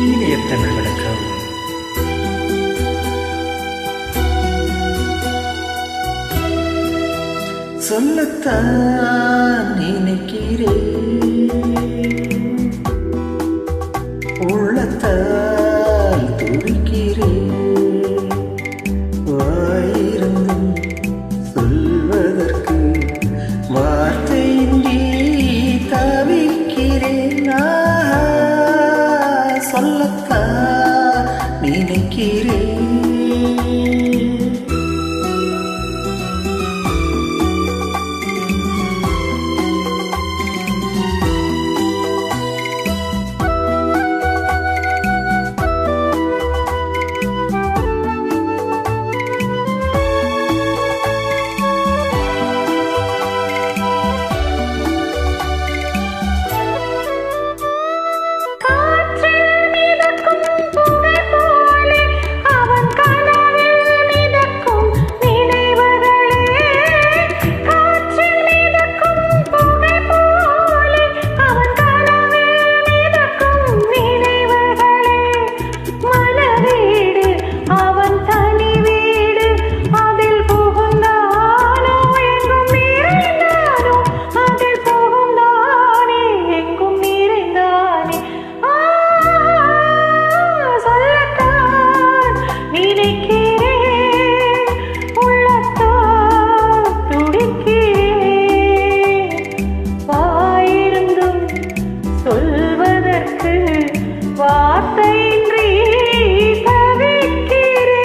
இனியத்தனை விளக்கவும் சொல்லத்தான் நினைக்கிறேன் உள்ளத்தால் துடிக்கிறேன் வாயிருந்தும் சொல்வதற்கு வார்த்தையின்றி தவிக்கிறேன் சொல்லத்தான் நினைக்கிறேன் சொல்வதற்கு வார்த்தையின்றி தவிக்கிறேன்.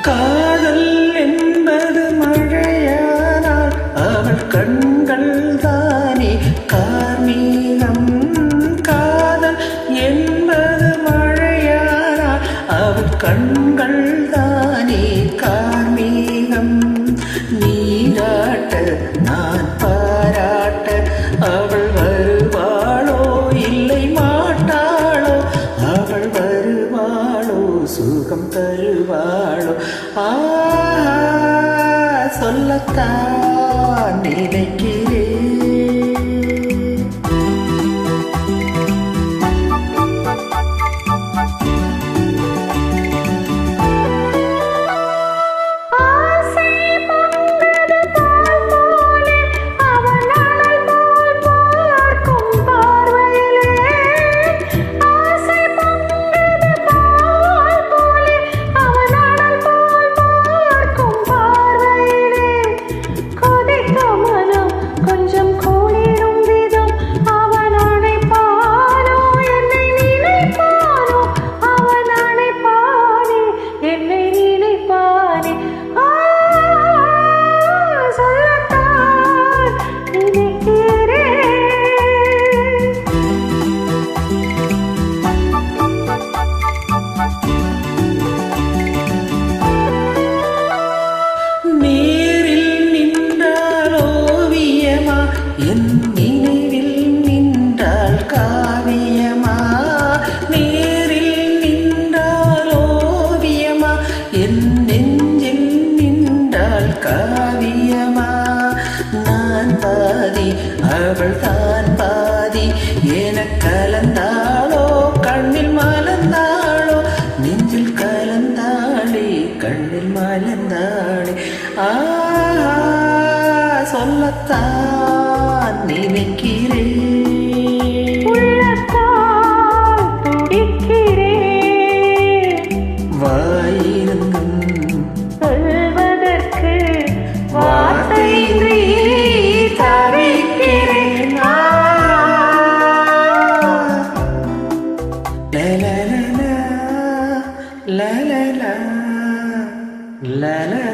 காதல் என்பது மழையானால் அவள் கண்கள் தானே கார்மீகம். காதல் என்பது மழையானால் அவள் கண்கள் தானே கார்மீகம். நீராட்ட நான் பாராட்ட அவள் வருவாளோ இல்லை மாட்டாளோ, அவள் வருவாளோ சுகம் தருவாளோ. சொல்லத்தான் நினைக்கிறேன். என் நினைவில் நின்றால் காவியமா, நேரில் நின்றால் ஓவியமா, என் நெஞ்சில் நின்றால் காவியமா. நான் பாதி அவள் தான் பாதி என கலந்தாளோ கண்ணில் மலர்ந்தாளோ, நெஞ்சில் கலந்தாளே கண்ணில் மலர்ந்தாளே. சொல்லத்தான் நினைக்கிறேன். உள்ளத்தால் துடிக்கிறேன். வாயிருந்தும் சொல்வதற்கு வார்த்தையின்றி தவிக்கிறேன். la la la la la la la la